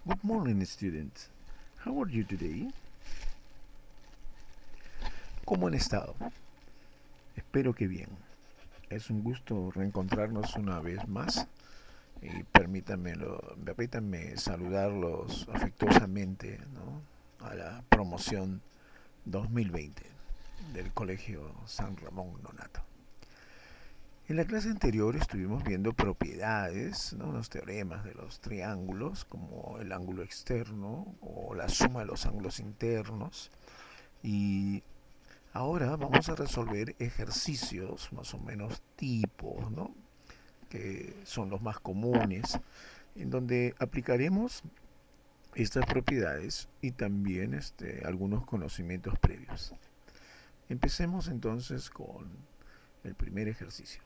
Good morning, students. How are you today? ¿Cómo han estado? Espero que bien. Es un gusto reencontrarnos una vez más y permítanme saludarlos afectuosamente, ¿no?, a la promoción 2020 del Colegio San Ramón Nonato. En la clase anterior estuvimos viendo propiedades, ¿no?, los teoremas de los triángulos, como el ángulo externo o la suma de los ángulos internos. Y ahora vamos a resolver ejercicios más o menos tipos, ¿no?, que son los más comunes, en donde aplicaremos estas propiedades y también algunos conocimientos previos. Empecemos entonces con el primer ejercicio.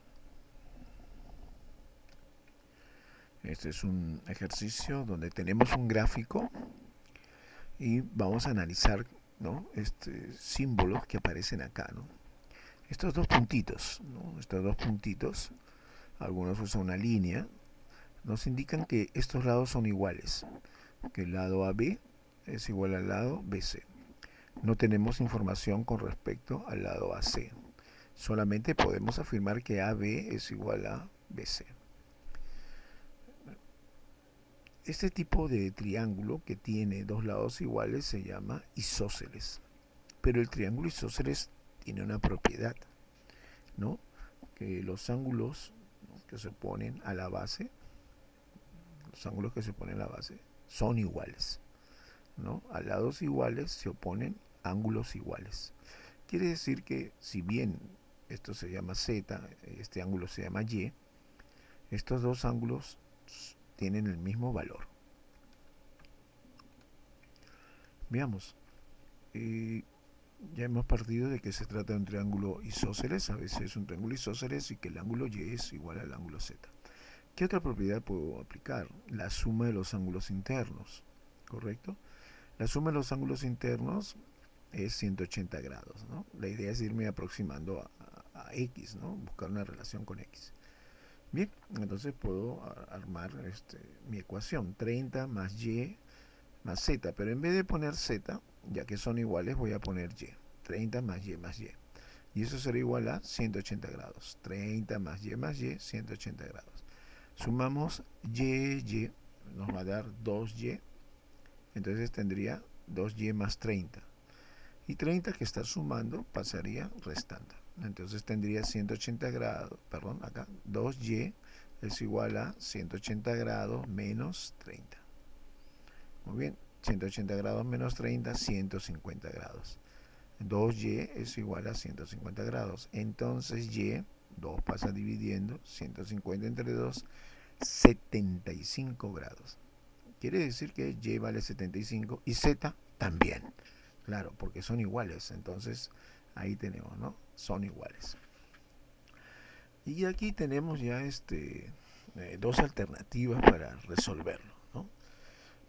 Este es un ejercicio donde tenemos un gráfico y vamos a analizar, ¿no?, símbolos que aparecen acá, ¿no? Estos dos puntitos, ¿no?, estos dos puntitos, algunos usan una línea, nos indican que estos lados son iguales, que el lado AB es igual al lado BC. No tenemos información con respecto al lado AC. Solamente podemos afirmar que AB es igual a BC. Este tipo de triángulo que tiene dos lados iguales se llama isósceles. Pero el triángulo isósceles tiene una propiedad, ¿no?, que los ángulos, ¿no?, que se ponen a la base, son iguales, ¿no? A lados iguales se oponen ángulos iguales. Quiere decir que si bien esto se llama Z, este ángulo se llama Y, estos dos ángulos tienen el mismo valor. Veamos. Ya hemos partido de que se trata de un triángulo isósceles, a veces es un triángulo isósceles y que el ángulo Y es igual al ángulo Z. ¿Qué otra propiedad puedo aplicar? La suma de los ángulos internos, ¿correcto? La suma de los ángulos internos es 180 grados, ¿no? La idea es irme aproximando a X, ¿no?, buscar una relación con X. Bien, entonces puedo armar mi ecuación, 30 más Y más Z, pero en vez de poner Z, ya que son iguales, voy a poner Y. 30 más Y más Y. Y eso será igual a 180 grados. 30 más Y, 180 grados. Sumamos Y, nos va a dar 2Y. Entonces tendría 2Y más 30. Y 30 que está sumando pasaría restando. Entonces tendría 180 grados, perdón, acá 2Y es igual a 180 grados menos 30. Muy bien, 180 grados menos 30, 150 grados. 2Y es igual a 150 grados. Entonces Y, 2 pasa dividiendo, 150 entre 2, 75 grados. Quiere decir que Y vale 75 y Z también. Claro, porque son iguales. Entonces ahí tenemos, ¿no? Son iguales. Y aquí tenemos ya dos alternativas para resolverlo, ¿no?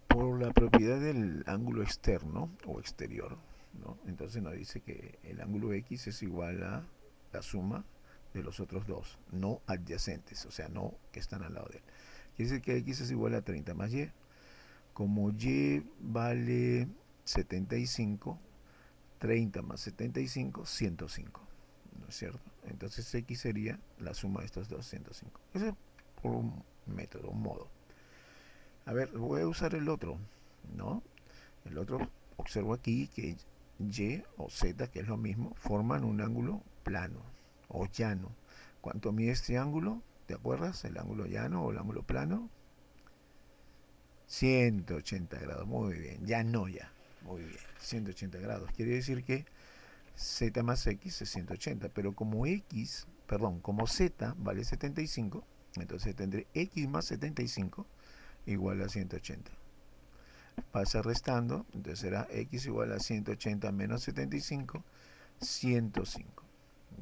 Por la propiedad del ángulo externo o exterior, ¿no? Entonces nos dice que el ángulo X es igual a la suma de los otros dos, no adyacentes, o sea, no que están al lado de él. Quiere decir que X es igual a 30 más Y. Como Y vale 75, 30 más 75, 105, ¿no es cierto? Entonces X sería la suma de estos dos, 105. Ese es por un método, un modo. A ver, voy a usar el otro, ¿no? El otro, observo aquí que Y o Z, que es lo mismo, forman un ángulo plano o llano. ¿Cuánto mide este ángulo? ¿Te acuerdas? El ángulo llano o el ángulo plano. 180 grados, muy bien, ya no ya, muy bien, 180 grados. Quiere decir que Z más X es 180, pero como como Z vale 75, entonces tendré X más 75 igual a 180. Pasa restando, entonces será X igual a 180 menos 75, 105.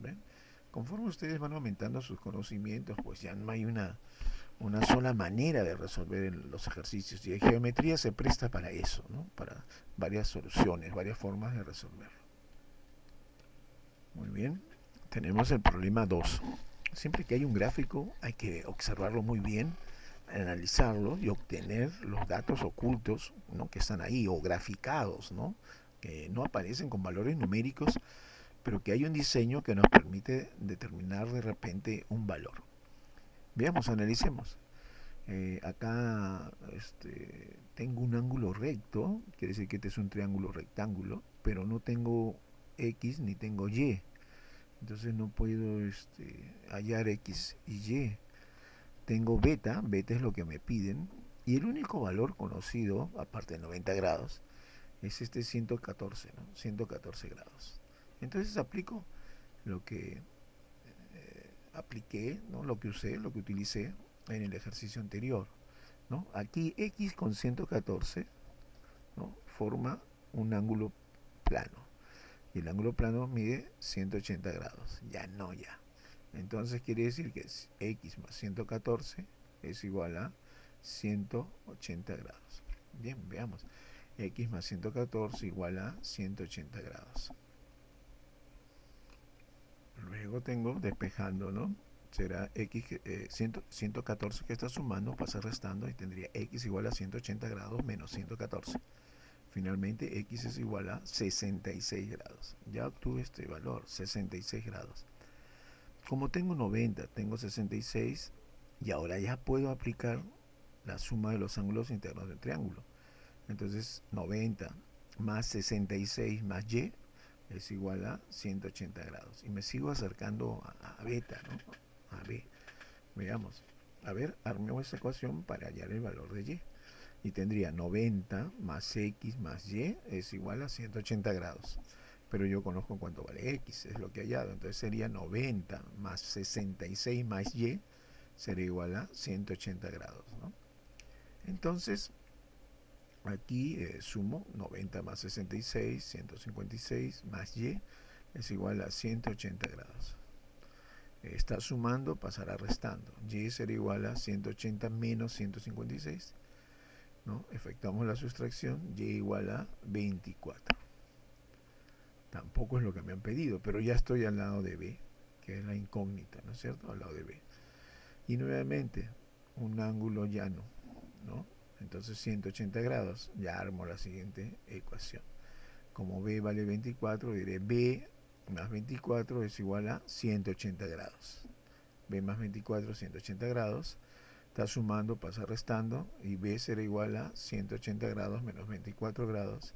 ¿Ven? Conforme ustedes van aumentando sus conocimientos, pues ya no hay una sola manera de resolver los ejercicios. Y la geometría se presta para eso, ¿no? Para varias soluciones, varias formas de resolverlo. Muy bien, tenemos el problema 2. Siempre que hay un gráfico hay que observarlo muy bien, analizarlo y obtener los datos ocultos, ¿no?, que están ahí, o graficados, ¿no?, que no aparecen con valores numéricos, pero que hay un diseño que nos permite determinar de repente un valor. Veamos, analicemos. Acá tengo un ángulo recto, quiere decir que este es un triángulo rectángulo, pero no tengo X ni tengo Y. Entonces no puedo hallar X y Y. Tengo beta, beta es lo que me piden, y el único valor conocido, aparte de 90 grados, es este 114, ¿no? 114 grados. Entonces aplico lo que apliqué, ¿no?, lo que usé, lo que utilicé en el ejercicio anterior, ¿no? Aquí X con 114, ¿no?, forma un ángulo plano. Y el ángulo plano mide 180 grados. Ya no, ya. Entonces quiere decir que X más 114 es igual a 180 grados. Bien, veamos. X más 114 igual a 180 grados. Luego tengo despejando, ¿no? Será X, 114 que está sumando, pasa restando y tendría X igual a 180 grados menos 114. Finalmente X es igual a 66 grados. Ya obtuve este valor, 66 grados. Como tengo 90, tengo 66, y ahora ya puedo aplicar la suma de los ángulos internos del triángulo. Entonces 90 más 66 más Y es igual a 180 grados. Y me sigo acercando a beta, ¿no?, a B. Veamos. A ver, armemos esa ecuación para hallar el valor de Y. Y tendría 90 más X más Y es igual a 180 grados. Pero yo conozco cuánto vale X, es lo que he hallado. Entonces sería 90 más 66 más Y sería igual a 180 grados, ¿no? Entonces, aquí sumo 90 más 66, 156 más Y es igual a 180 grados. Está sumando, pasará restando. Y será igual a 180 menos 156, ¿no? Efectuamos la sustracción, Y igual a 24. Tampoco es lo que me han pedido, pero ya estoy al lado de B, que es la incógnita, ¿no es cierto?, al lado de B. Y nuevamente, un ángulo llano, ¿no? Entonces 180 grados, ya armo la siguiente ecuación. Como B vale 24, diré B más 24 es igual a 180 grados. B más 24, 180 grados. Está sumando, pasa restando, y B será igual a 180 grados menos 24 grados.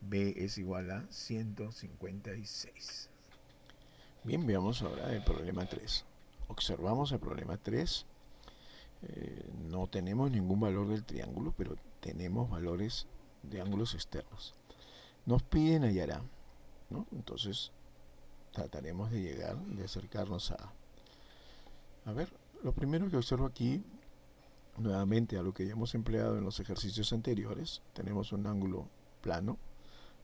B es igual a 156. Bien, veamos ahora el problema 3. Observamos el problema 3. No tenemos ningún valor del triángulo, pero tenemos valores de ángulos externos. Nos piden hallar A, ¿no? Entonces trataremos de llegar, de acercarnos a A. A ver, lo primero que observo aquí, nuevamente a lo que ya hemos empleado en los ejercicios anteriores, tenemos un ángulo plano,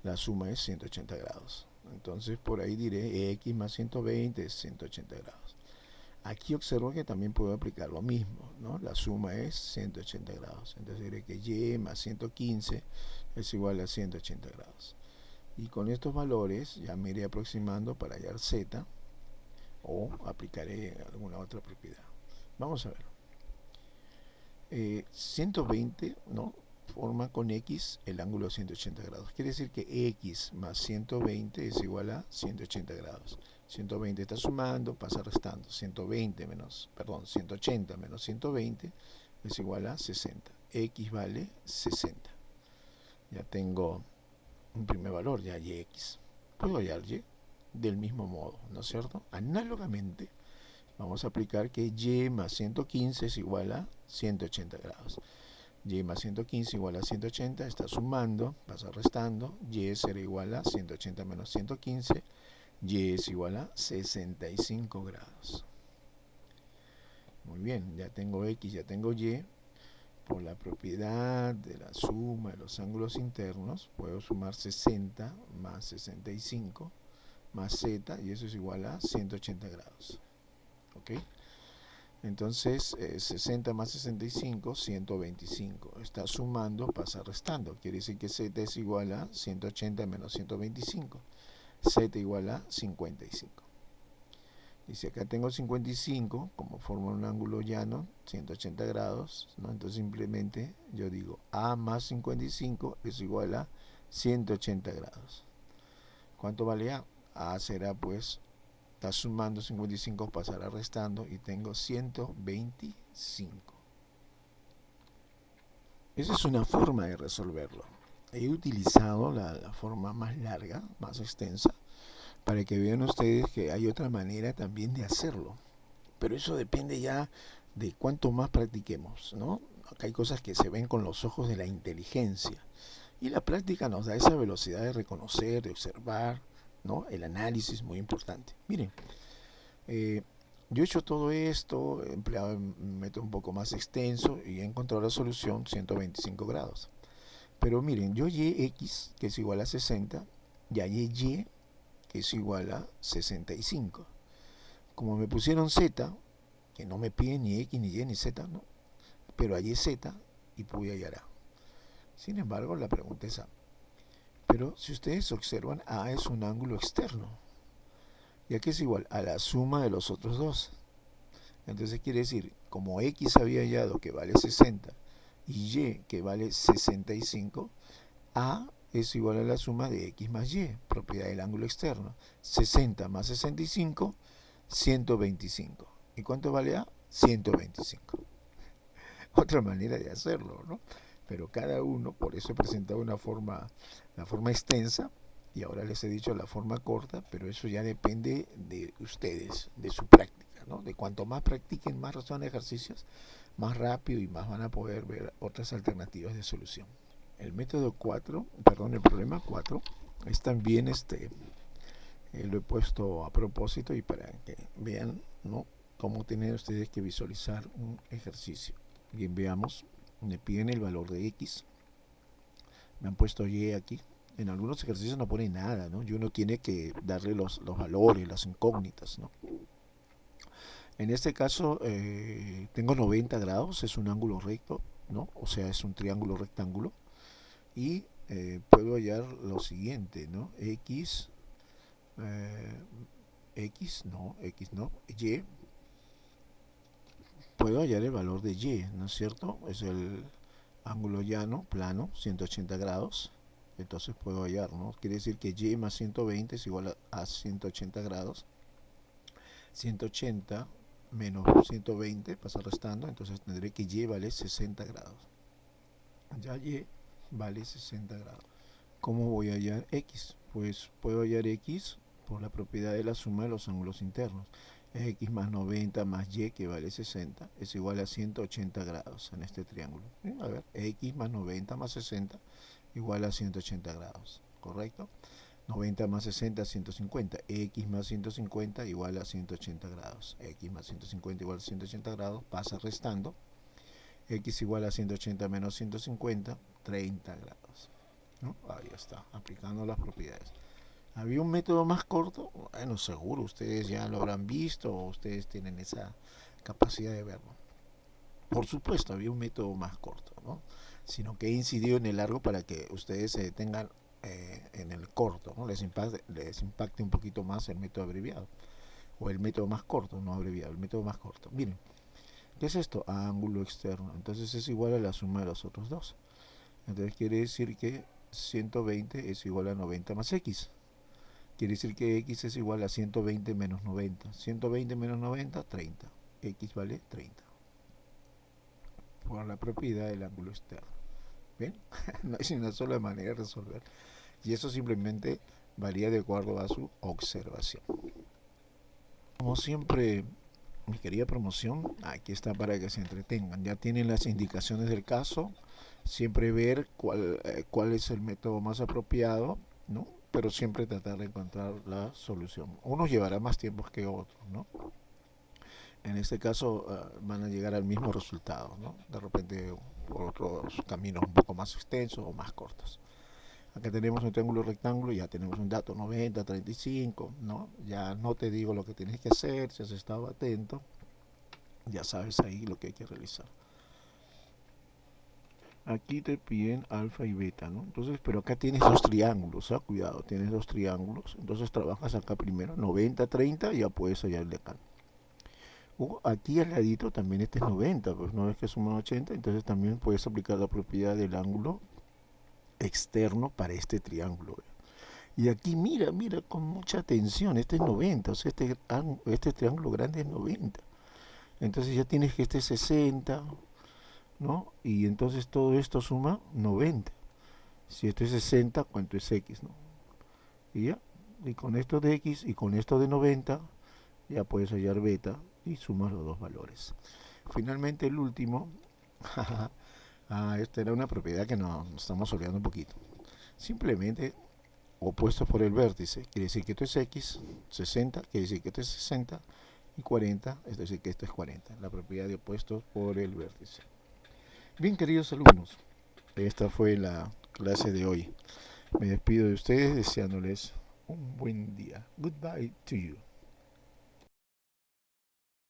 la suma es 180 grados. Entonces por ahí diré X más 120 es 180 grados. Aquí observo que también puedo aplicar lo mismo, ¿no? La suma es 180 grados. Entonces diré que Y más 115 es igual a 180 grados. Y con estos valores ya me iré aproximando para hallar Z, o aplicaré alguna otra propiedad. Vamos a ver. 120, ¿no?, forma con X el ángulo de 180 grados. Quiere decir que X más 120 es igual a 180 grados. 120 está sumando, pasa restando. 180 menos 120 es igual a 60. X vale 60. Ya tengo un primer valor, ya hay X. Puedo hallar Y del mismo modo, ¿no es cierto? Análogamente, vamos a aplicar que Y más 115 es igual a 180 grados. Y más 115 igual a 180, está sumando, pasa restando, Y será igual a 180 menos 115, Y es igual a 65 grados. Muy bien, ya tengo X, ya tengo Y. Por la propiedad de la suma de los ángulos internos, puedo sumar 60 más 65 más Z, y eso es igual a 180 grados. ¿Ok? Entonces 60 más 65, 125. Está sumando, pasa restando. Quiere decir que Z es igual a 180 menos 125. Z igual a 55. Y si acá tengo 55, como forma un ángulo llano, 180 grados, ¿no? Entonces simplemente yo digo A más 55 es igual a 180 grados. ¿Cuánto vale A? A será pues, está sumando 55, pasará restando y tengo 125. Esa es una forma de resolverlo. He utilizado la forma más larga, más extensa, para que vean ustedes que hay otra manera también de hacerlo. Pero eso depende ya de cuánto más practiquemos, ¿no? Acá hay cosas que se ven con los ojos de la inteligencia. Y la práctica nos da esa velocidad de reconocer, de observar, ¿no? El análisis muy importante. Miren, eh, yo he hecho todo esto, he empleado un método un poco más extenso y he encontrado la solución 125 grados. Pero miren, yo y x, que es igual a 60, y hallé y, que es igual a 65. Como me pusieron z, que no me piden ni x, ni y, ni z, ¿no? Pero hallé z y pude hallar a. Sin embargo, la pregunta es a. Pero si ustedes observan, a es un ángulo externo, ya que es igual a la suma de los otros dos. Entonces quiere decir, como x había hallado que vale 60 y y que vale 65, a es igual a la suma de x más y, propiedad del ángulo externo. 60 más 65, 125. ¿Y cuánto vale a? 125. Otra manera de hacerlo, ¿no? Pero cada uno, por eso he presentado la forma extensa, y ahora les he dicho la forma corta, pero eso ya depende de ustedes, de su práctica, ¿no? De cuanto más practiquen, más resuelvan ejercicios, más rápido y más van a poder ver otras alternativas de solución. El método 4, perdón, el problema 4, es también lo he puesto a propósito y para que vean, ¿no?, cómo tienen ustedes que visualizar un ejercicio. Bien, veamos, me piden el valor de x, me han puesto y aquí. En algunos ejercicios no pone nada, ¿no? Y uno tiene que darle los valores, las incógnitas, ¿no? En este caso tengo 90 grados, es un ángulo recto, ¿no? O sea, es un triángulo rectángulo. Y puedo hallar lo siguiente, ¿no? X, X no, Y. Puedo hallar el valor de Y, ¿no es cierto? Es el ángulo llano, plano, 180 grados. Entonces puedo hallar, ¿no? Quiere decir que Y más 120 es igual a 180 grados. 180 menos 120 pasa restando, entonces tendré que Y vale 60 grados. Ya Y vale 60 grados. ¿Cómo voy a hallar x? Pues puedo hallar x por la propiedad de la suma de los ángulos internos. X más 90 más y, que vale 60, es igual a 180 grados en este triángulo. A ver, x más 90 más 60 igual a 180 grados, ¿correcto? 90 más 60, 150. X más 150 igual a 180 grados. X más 150 igual a 180 grados, pasa restando. X igual a 180 menos 150, 30 grados. ¿No? Ahí está, aplicando las propiedades. ¿Había un método más corto? Bueno, seguro, ustedes ya lo habrán visto o ustedes tienen esa capacidad de verlo. Por supuesto, había un método más corto, ¿no? Sino que he incidido en el largo para que ustedes se detengan en el corto, ¿no? Les impacte un poquito más el método abreviado. O el método más corto, no abreviado, el método más corto. Miren, ¿qué es esto? Ángulo externo. Entonces es igual a la suma de los otros dos. Entonces quiere decir que 120 es igual a 90 más x. Quiere decir que x es igual a 120 menos 90. 120 menos 90, 30. X vale 30. Por la propiedad del ángulo externo. ¿Bien? No hay una sola manera de resolver. Y eso simplemente varía de acuerdo a su observación. Como siempre, mi querida promoción, aquí está para que se entretengan. Ya tienen las indicaciones del caso. Siempre ver cuál es el método más apropiado, ¿no? Pero siempre tratar de encontrar la solución. Unos llevará más tiempo que otros, ¿no? En este caso van a llegar al mismo resultado, ¿no? De repente por otros caminos un poco más extensos o más cortos. Acá tenemos un triángulo rectángulo, ya tenemos un dato 90, 35, ¿no? Ya no te digo lo que tienes que hacer, si has estado atento, ya sabes ahí lo que hay que realizar. aquí te piden alfa y beta, ¿no? Entonces, pero acá tienes dos triángulos, ¿ah? Cuidado, tienes dos triángulos. Entonces trabajas acá primero, 90, 30, y ya puedes hallarle acá. O aquí al ladito también este es 90, pues no ves que suman 80, entonces también puedes aplicar la propiedad del ángulo externo para este triángulo. Y aquí mira, mira con mucha atención, este es 90, o sea, este triángulo grande es 90. Entonces ya tienes que este es 60, ¿no? Y entonces todo esto suma 90. Si esto es 60, ¿cuánto es x, no? Y ya, y con esto de x y con esto de 90, ya puedes hallar beta y sumas los dos valores. Finalmente el último, esta era una propiedad que nos estamos olvidando un poquito. Simplemente opuestos por el vértice, quiere decir que esto es x, 60, quiere decir que esto es 60, y 40, es decir que esto es 40, la propiedad de opuestos por el vértice. Bien, queridos alumnos, esta fue la clase de hoy. Me despido de ustedes deseándoles un buen día. Goodbye to you.